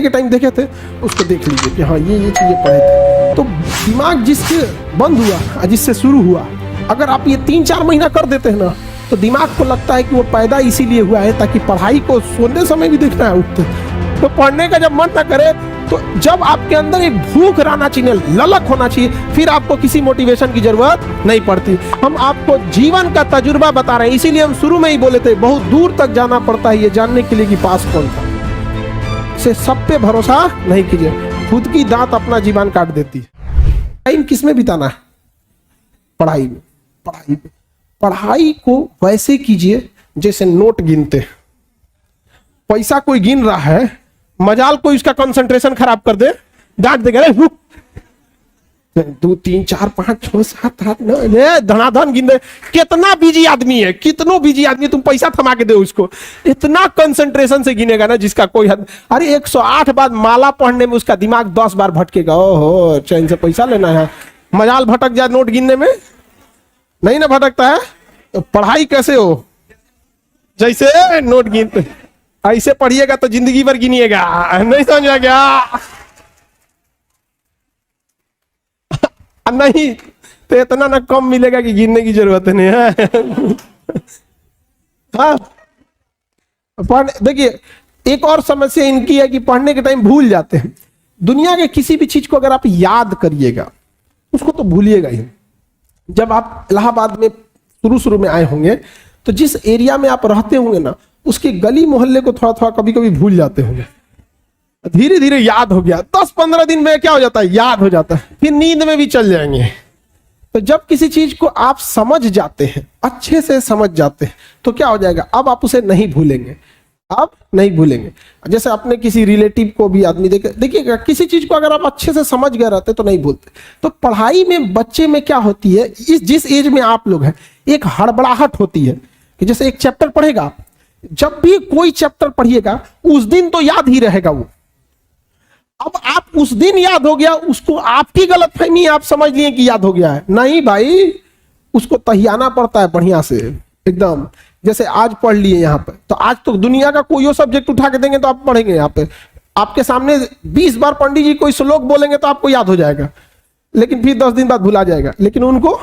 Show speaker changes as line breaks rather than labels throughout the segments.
के टाइम देखे थे उसको देख लीजिए कि हाँ ये चीजें पढ़े थे। तो दिमाग जिससे बंद हुआ जिससे शुरू हुआ, अगर आप ये 3-4 महीना कर देते हैं ना तो दिमाग को लगता है कि वो पैदा इसीलिए हुआ है ताकि पढ़ाई को सोने समय भी देखना है उठते, तो पढ़ने का जब मन ना करे तो जब आपके अंदर एक भूख रहना चाहिए, ललक होना चाहिए, फिर आपको किसी मोटिवेशन की जरूरत नहीं पड़ती। हम आपको जीवन का तजुर्बा बता रहे हैं, इसीलिए हम शुरू में ही बोले थे बहुत दूर तक जाना पड़ता है ये जानने के लिए कि पास कौन था। से सब पे भरोसा नहीं कीजिए, खुद की दांत अपना जीवन काट देती है। टाइम किस में बिताना है? पढ़ाई में। पढ़ाई को वैसे कीजिए जैसे नोट गिनते। पैसा कोई गिन रहा है, मजाल कोई उसका कंसंट्रेशन खराब कर दे, डांट देगा 2 3 4 5 6 7 8 9 धनाधन गिन दे। कितना बिजी आदमी है, कितनो बिजी आदमी, तुम पैसा थमा के दे उसको, इतना कंसंट्रेशन से गिनेगा ना जिसका कोई हद। अरे 108 बार माला पढ़ने में उसका दिमाग 10 बार भटकेगा। ओहो, चैन से पैसा लेना है, मजाल भटक जाए नोट गिनने में, नहीं ना भटकता है। तो पढ़ाई कैसे हो? जैसे नोट गिनते, ऐसे पढ़िएगा तो जिंदगी भर गिनिएगा, नहीं समझ आ गया? नहीं तो इतना ना कम मिलेगा कि गिनने की जरूरत नहीं है। हाँ, देखिए एक और समस्या इनकी है कि पढ़ने के टाइम भूल जाते हैं। दुनिया के किसी भी चीज को अगर आप याद करिएगा उसको तो भूलिएगा ही। जब आप इलाहाबाद में शुरू में आए होंगे तो जिस एरिया में आप रहते होंगे ना उसके गली मोहल्ले को थोड़ा थोड़ा कभी कभी भूल जाते होंगे, धीरे धीरे याद हो गया, 10-15 दिन में क्या हो जाता है, याद हो जाता है, फिर नींद में भी चल जाएंगे। तो जब किसी चीज को आप समझ जाते हैं, अच्छे से समझ जाते हैं, तो क्या हो जाएगा, अब आप उसे नहीं भूलेंगे, आप नहीं भूलेंगे। जैसे अपने किसी रिलेटिव को भी आदमी देखिएगा, किसी चीज को अगर आप अच्छे से समझ गए रहते तो नहीं भूलते। तो पढ़ाई में बच्चे में क्या होती है, इस जिस एज में आप लोग हैं, एक हड़बड़ाहट होती है कि जैसे एक चैप्टर पढ़ेगा, जब भी कोई चैप्टर पढ़िएगा उस दिन तो याद ही रहेगा वो। अब आप उस दिन याद हो गया, उसको आपकी गलतफहमी, आप समझ लिए कि याद हो गया है, नहीं भाई, उसको तहियाना पड़ता है बढ़िया से एकदम। जैसे आज पढ़ लिए यहाँ पे, तो आज तो दुनिया का कोई सब्जेक्ट उठा के देंगे तो आप पढ़ेंगे। यहाँ पे आपके सामने 20 बार पंडित जी कोई श्लोक बोलेंगे तो आपको याद हो जाएगा, लेकिन फिर 10 दिन बाद भुला जाएगा, लेकिन उनको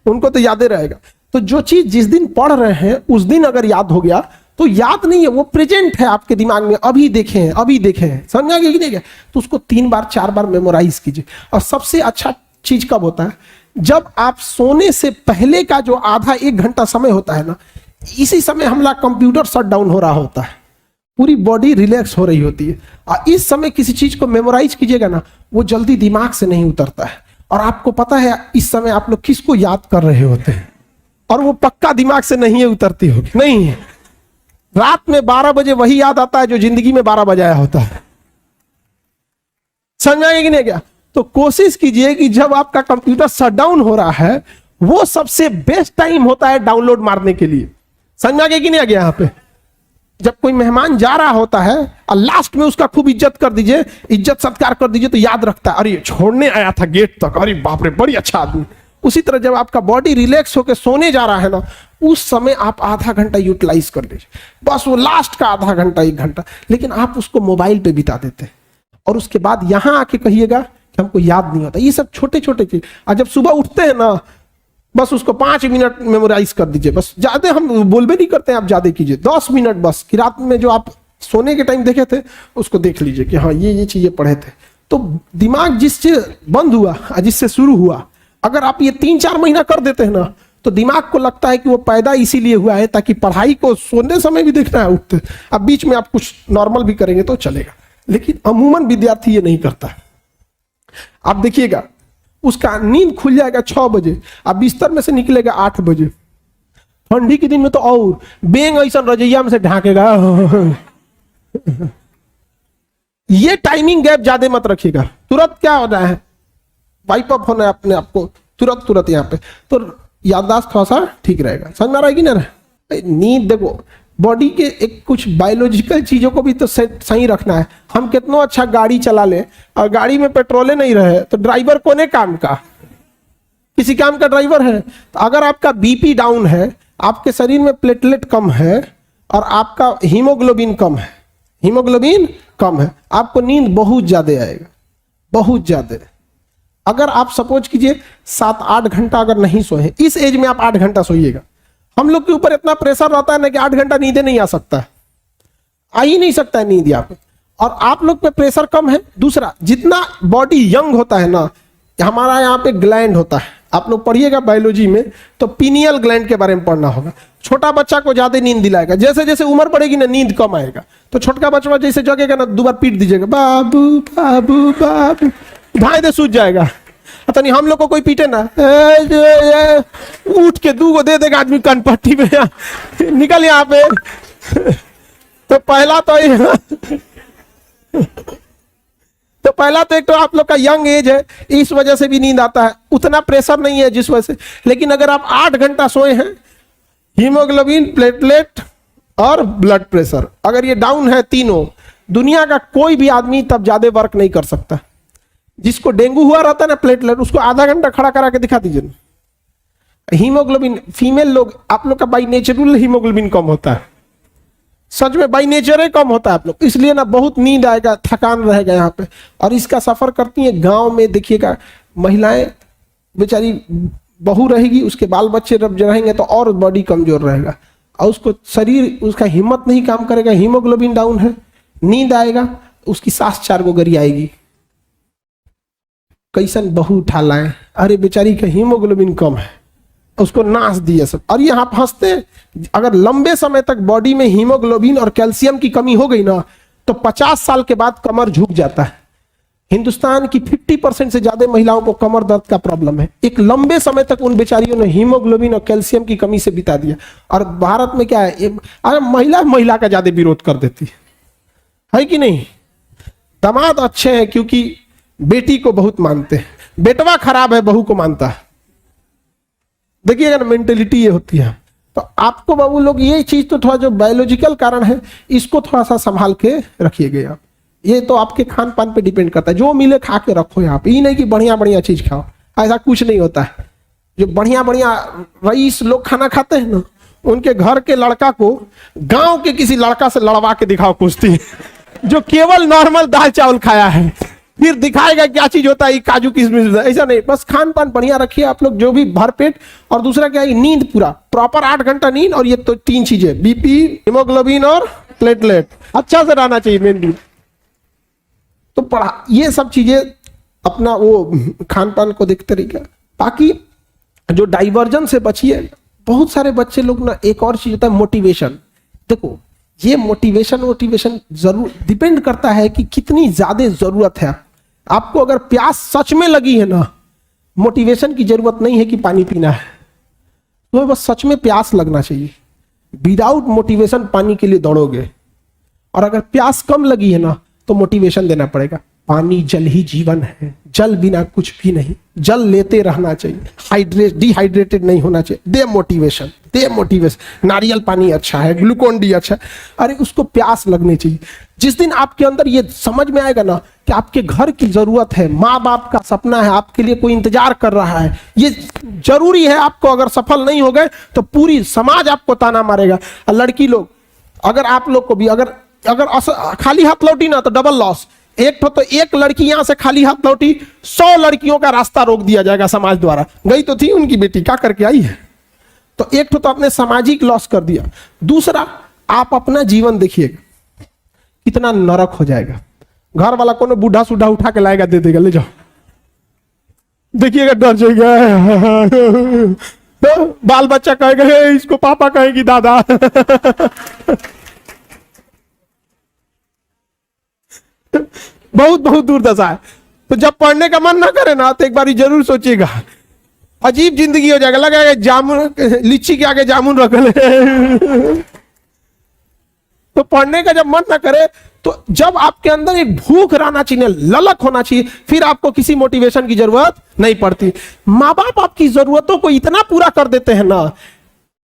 तो याद ही रहेगा। तो जो चीज जिस दिन पढ़ रहे हैं उस दिन अगर याद हो गया तो याद नहीं है, वो प्रेजेंट है आपके दिमाग में, अभी देखे हैं, समझा कि नहीं? तो उसको 3 बार 4 बार मेमोराइज कीजिए। और सबसे अच्छा चीज कब होता है, जब आप सोने से पहले का जो आधा 1 घंटा समय होता है ना, इसी समय हमारा कंप्यूटर शट डाउन हो रहा होता है, पूरी बॉडी रिलैक्स हो रही होती है। और इस समय किसी चीज को मेमोराइज कीजिएगा ना, वो जल्दी दिमाग से नहीं उतरता है। और आपको पता है इस समय आप लोग किसको याद कर रहे होते हैं, और वो पक्का दिमाग से नहीं उतरती होगी, नहीं है। रात में 12 बजे वही याद आता है जो जिंदगी में 12 बजाया होता है, समझाएंगे कि नहीं क्या? तो कोशिश कीजिए कि जब आपका कंप्यूटर शट डाउन हो रहा है, वो सबसे बेस्ट टाइम होता है डाउनलोड मारने के लिए। समझ आगे कि नहीं आ गया? यहाँ पे जब कोई मेहमान जा रहा होता है और लास्ट में उसका खूब इज्जत कर दीजिए, इज्जत सत्कार कर दीजिए, तो याद रखता है, अरे छोड़ने आया था गेट तक, अरे बाप रे बड़ी अच्छा आदमी। उसी तरह जब आपका बॉडी रिलैक्स होकर सोने जा रहा है ना, उस समय आप आधा घंटा यूटिलाइज कर दीजिए, बस वो लास्ट का आधा घंटा 1 घंटा। लेकिन आप उसको मोबाइल पे बिता देते हैं और उसके बाद यहां आके कहिएगा कि हमको याद नहीं होता। ये सब छोटे छोटे चीज। और जब सुबह उठते हैं ना, बस उसको 5 मिनट मेमोराइज कर दीजिए, बस। ज्यादा हम बोलबे नहीं करते हैं, आप ज्यादा कीजिए, 10 मिनट बस। कि रात में जो आप सोने के टाइम देखे थे उसको देख लीजिए कि हाँ ये चीजें पढ़े थे। तो दिमाग जिससे बंद हुआ जिससे शुरू हुआ, अगर आप ये 3-4 महीना कर देते हैं ना तो दिमाग को लगता है कि वो पैदा इसीलिए हुआ है ताकि पढ़ाई को सोने समय भी देखना है उठते। अब बीच में आप कुछ नॉर्मल भी करेंगे तो चलेगा, लेकिन अमूमन विद्यार्थी ये नहीं करता। आप देखिएगा उसका नींद खुल जाएगा 6 बजे, अब बिस्तर में से निकलेगा 8 बजे। ठंडी के दिन में तो और बेंग ऐसा रजैया में से ढाकेगा। ये टाइमिंग गैप ज्यादा मत रखिएगा, तुरंत क्या हो रहा है, वाइप अप होना है अपने आप को तुरंत यहाँ पे, तो याददाश्त थोड़ा सा ठीक रहेगा। समझ में आ रहा है कि ना? नींद देखो, बॉडी के एक कुछ बायोलॉजिकल चीजों को भी तो सही रखना है। हम कितना अच्छा गाड़ी चला ले और गाड़ी में पेट्रोले नहीं रहे तो ड्राइवर कोने काम का, किसी काम का ड्राइवर है। तो अगर आपका बीपी डाउन है, आपके शरीर में प्लेटलेट कम है और आपका हीमोग्लोबिन कम है, हीमोग्लोबिन कम है, आपको नींद बहुत ज्यादा आएगा, बहुत ज्यादा। अगर आप सपोज कीजिए 7-8 घंटा अगर नहीं सोए, इस एज में आप 8 घंटा सोइएगा। हम लोग के ऊपर इतना प्रेशर रहता है ना कि 8 घंटा नींद नहीं आ सकता है, आ ही नहीं सकता है नींद यहाँ पे, और आप लोग पे प्रेशर कम है। दूसरा, जितना बॉडी यंग होता है ना, हमारा यहाँ पे ग्लैंड होता है, आप लोग पढ़िएगा बायोलॉजी में तो पीनियल ग्लैंड के बारे में पढ़ना होगा। छोटा बच्चा को ज्यादा नींद दिलाएगा, जैसे जैसे उम्र बढ़ेगी ना नींद कम आएगा। तो छोटका बच्चा जैसे जगेगा ना, 2 बार पीट दीजिएगा, बाबू बाबू बाबू, ढाई दे सूझ जाएगा। पता नहीं हम लोग को कोई पीटे ना, उठ के 2 को दे देगा आदमी कनपट्टी में, निकल यहाँ पे। तो पहला तो एक तो आप लोग का यंग एज है, इस वजह से भी नींद आता है, उतना प्रेशर नहीं है जिस वजह से। लेकिन अगर आप 8 घंटा सोए हैं, हीमोग्लोबिन, प्लेटलेट और ब्लड प्रेशर अगर ये डाउन है तीनों, दुनिया का कोई भी आदमी तब ज्यादा वर्क नहीं कर सकता। जिसको डेंगू हुआ रहता है ना, प्लेटलेट, उसको आधा घंटा खड़ा करा के दिखा दीजिए। हीमोग्लोबिन, फीमेल लोग, आप लोग का बाई नेचुरल हीमोग्लोबिन कम होता है, सच में बाई नेचर ही कम होता है आप लोग, इसलिए ना बहुत नींद आएगा, थकान रहेगा यहाँ पे। और इसका सफर करती है गांव में, देखिएगा महिलाएं बेचारी, बहू रहेगी, उसके बाल बच्चे जब रहेंगे तो और बॉडी कमजोर रहेगा, और उसको शरीर, उसका हिम्मत नहीं काम करेगा, हीमोग्लोबिन डाउन है, नींद आएगा, उसकी सांस 4 गो गरी आएगी। कैसन बहू उठा लाए, अरे बेचारी का हीमोग्लोबिन कम है, उसको नाश दिया सब। और ये आप हंसते, अगर लंबे समय तक बॉडी में हीमोग्लोबिन और कैल्शियम की कमी हो गई ना, तो 50 साल के बाद कमर झुक जाता है। हिंदुस्तान की 50% से ज्यादा महिलाओं को कमर दर्द का प्रॉब्लम है। एक लंबे समय तक उन बेचारियों ने हीमोग्लोबिन और कैल्शियम की कमी से बिता दिया। और भारत में क्या है, अरे महिला का ज्यादा विरोध कर देती है कि नहीं। दामाद अच्छे हैं क्योंकि बेटी को बहुत मानते हैं, बेटवा खराब है बहू को मानता है। देखिएगा ना, मेंटेलिटी ये होती है। तो आपको बाबू लोग ये चीज तो थोड़ा जो बायोलॉजिकल कारण है, इसको थोड़ा सा संभाल के रखिएगा। ये तो आपके खान पान पे डिपेंड करता है, जो मिले खा के रखो यहाँ पे। ये नहीं कि बढ़िया बढ़िया चीज खाओ, ऐसा कुछ नहीं होता है। जो बढ़िया बढ़िया रईस लोग खाना खाते हैं ना, उनके घर के लड़का को गांव के किसी लड़का से लड़वा के दिखाओ कुश्ती, जो केवल नॉर्मल दाल चावल खाया है, फिर दिखाएगा क्या चीज होता है काजू किशमिश। ऐसा नहीं, बस खान पान बढ़िया रखिए आप लोग, जो भी भरपेट। और दूसरा क्या है, नींद पूरा प्रॉपर 8 घंटा नींद। और ये तो 3 चीजें, बीपी, हीमोग्लोबिन और प्लेटलेट अच्छा से रहना चाहिए मेन। तो पढ़ा, ये सब चीजें अपना वो खान पान को देखते रहिएगा। बाकी जो डाइवर्जन से बचिए। बहुत सारे बच्चे लोग ना, एक और चीज होता है मोटिवेशन। देखो ये मोटिवेशन जरूर डिपेंड करता है कि कितनी ज्यादा जरूरत है आपको। अगर प्यास सच में लगी है ना, मोटिवेशन की जरूरत नहीं है कि पानी पीना है, तो बस सच में प्यास लगना चाहिए। विदाउट मोटिवेशन पानी के लिए दौड़ोगे। और अगर प्यास कम लगी है ना, तो मोटिवेशन देना पड़ेगा। पानी जल ही जीवन है, जल बिना कुछ भी नहीं, जल लेते रहना चाहिए, डिहाइड्रेटेड नहीं होना चाहिए। दे मोटिवेशन। नारियल पानी अच्छा है, ग्लूकोन डी अच्छा है, अरे उसको प्यास लगनी चाहिए। जिस दिन आपके अंदर ये समझ में आएगा ना कि आपके घर की जरूरत है, माँ बाप का सपना है, आपके लिए कोई इंतजार कर रहा है, ये जरूरी है आपको। अगर सफल नहीं हो गए तो पूरी समाज आपको ताना मारेगा। लड़की लोग, अगर आप लोग को भी अगर खाली हाथ लौटी ना, तो डबल लॉस। एक लड़की यहां से खाली हाथ लौटी, 100 लड़कियों का रास्ता रोक दिया जाएगा समाज द्वारा। गई तो थी उनकी बेटी, क्या करके आई है। तो एक तो आपने सामाजिक लॉस कर दिया। दूसरा, आप अपना जीवन देखिएगा कितना नरक हो जाएगा। घर वाला कोनो बूढ़ा सूढ़ा उठा के लाएगा, दे देगा, ले जाओ, देखिएगा डर जाएगा। तो बाल बच्चा कहेगा इसको पापा कहेगी दादा। बहुत बहुत दूर दशा है। तो जब पढ़ने का मन ना करे ना, तो एक बार जरूर सोचिएगा, अजीब जिंदगी हो जाएगा। लगेगा जामुन, लीची के आगे जामुन रख ले। तो पढ़ने का जब मन ना करे, तो जब आपके अंदर एक भूख रहना चाहिए, ललक होना चाहिए, फिर आपको किसी मोटिवेशन की जरूरत नहीं पड़ती। माँ बाप आपकी जरूरतों को इतना पूरा कर देते हैं ना,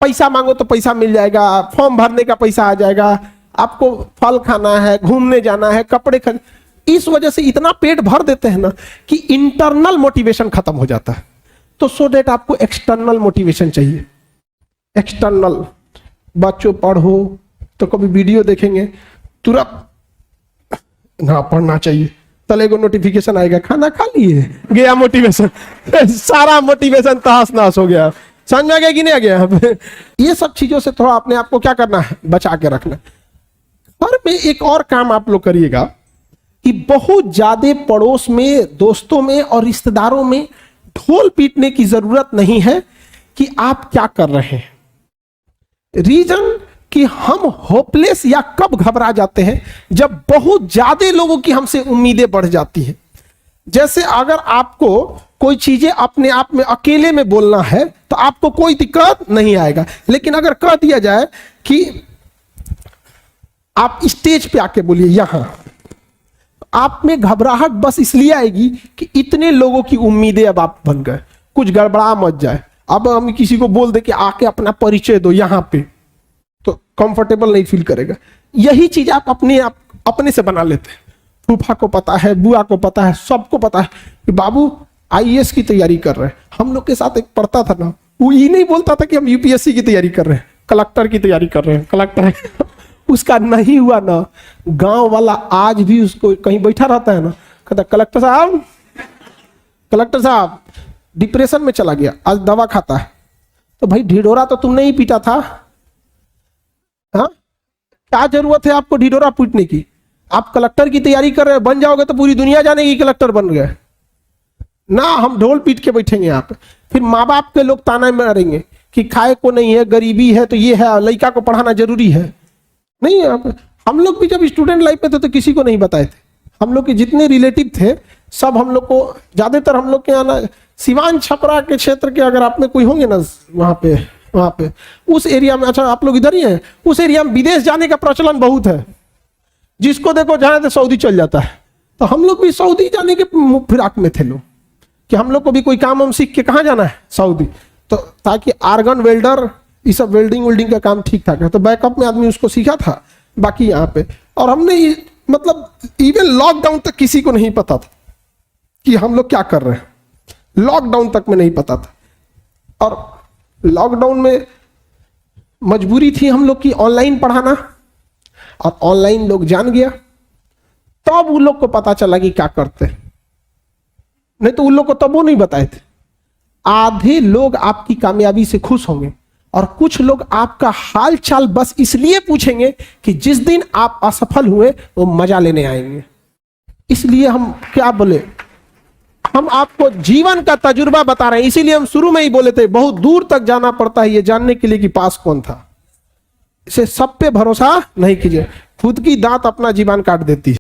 पैसा मांगो तो पैसा मिल जाएगा, फॉर्म भरने का पैसा आ जाएगा, आपको फल खाना है, घूमने जाना है, कपड़े खरीद, इस वजह से इतना पेट भर देते हैं ना कि इंटरनल मोटिवेशन खत्म हो जाता है। तो सो डेट आपको एक्सटर्नल मोटिवेशन चाहिए। एक्सटर्नल, बच्चों पढ़ो तो कभी वीडियो देखेंगे, तुरंत ना पढ़ना चाहिए, तले को नोटिफिकेशन आएगा खाना खा लिए, गया मोटिवेशन, सारा मोटिवेशन तहस नहस हो गया। समझ में आ गया कि नहीं आ गया? यहाँ पे ये सब चीजों से थोड़ा अपने आप को क्या करना है, बचा के रखना। घर में एक और काम आप लोग करिएगा कि बहुत ज्यादा पड़ोस में, दोस्तों में और रिश्तेदारों में ढोल पीटने की जरूरत नहीं है कि आप क्या कर रहे हैं। रीजन कि हम होपलेस या कब घबरा जाते हैं, जब बहुत ज्यादा लोगों की हमसे उम्मीदें बढ़ जाती हैं। जैसे अगर आपको कोई चीजें अपने आप में अकेले में बोलना है तो आपको कोई दिक्कत नहीं आएगा, लेकिन अगर कह दिया जाए कि आप स्टेज पे आके बोलिए यहां, आप में घबराहट बस इसलिए आएगी कि इतने लोगों की उम्मीदें अब आप बन गए, कुछ गड़बड़ा मत जाए। अब हम किसी को बोल दे कि आके अपना परिचय दो यहां पे, तो कंफर्टेबल नहीं फील करेगा। यही चीज आप अपने से बना लेते हैं। फूफा को पता है, बुआ को पता है, सबको पता है कि बाबू आईएएस की तैयारी कर रहे हैं। हम लोग के साथ एक पढ़ता था ना, वो ये नहीं बोलता था कि हम यूपीएससी की तैयारी कर रहे हैं, कलेक्टर की तैयारी कर रहे हैं, कलेक्टर उसका नहीं हुआ ना, गांव वाला आज भी उसको कहीं बैठा रहता है ना, कहता कलेक्टर साहब डिप्रेशन में चला गया, आज दवा खाता है। तो भाई ढिढोरा तो तुमने ही पीटा था, हाँ क्या जरूरत है आपको ढिढोरा पीटने की? आप कलेक्टर की तैयारी कर रहे हैं, बन जाओगे तो पूरी दुनिया जानेगी कलेक्टर बन गए ना। हम ढोल पीट के बैठेंगे यहाँ पे, फिर माँ बाप के लोग ताना मारेंगे कि खाए को नहीं है, गरीबी है, तो ये है, लड़का को पढ़ाना जरूरी है। नहीं है आप, हम लोग भी जब स्टूडेंट लाइफ में थे तो किसी को नहीं बताए थे। हम लोग के जितने रिलेटिव थे सब हम लोग को, ज्यादातर हम लोग के यहाँ ना सिवान छपरा के क्षेत्र के अगर आप में कोई होंगे ना वहाँ पे उस एरिया में, अच्छा आप लोग इधर ही हैं, उस एरिया में विदेश जाने का प्रचलन बहुत है। जिसको देखो जहाँ तो सऊदी चल जाता है। तो हम लोग भी सऊदी जाने के फिराक में थे लोग कि हम लोग को भी कोई काम हम सीख के कहाँ जाना है, सऊदी। तो ताकि आर्गन वेल्डर, ये सब वेल्डिंग का काम ठीक ठाक है, तो बैकअप में आदमी उसको सीखा था। बाकी यहाँ पे और हमने मतलब इवन लॉकडाउन तक किसी को नहीं पता था कि हम लोग क्या कर रहे हैं, लॉकडाउन तक में नहीं पता था। और लॉकडाउन में मजबूरी थी हम लोग की ऑनलाइन पढ़ाना, और ऑनलाइन लोग जान गया, तब उन लोग को पता चला कि क्या करते हैं, नहीं तो उन लोग को तब वो नहीं बताए थे। आधे लोग आपकी कामयाबी से खुश होंगे और कुछ लोग आपका हाल चाल बस इसलिए पूछेंगे कि जिस दिन आप असफल हुए वो मजा लेने आएंगे। इसलिए हम क्या बोले, हम आपको जीवन का तजुर्बा बता रहे हैं। इसीलिए हम शुरू में ही बोले थे बहुत दूर तक जाना पड़ता है ये जानने के लिए कि पास कौन था। इसे सब पे भरोसा नहीं कीजिए, खुद की दांत अपना जीवन काट देती है।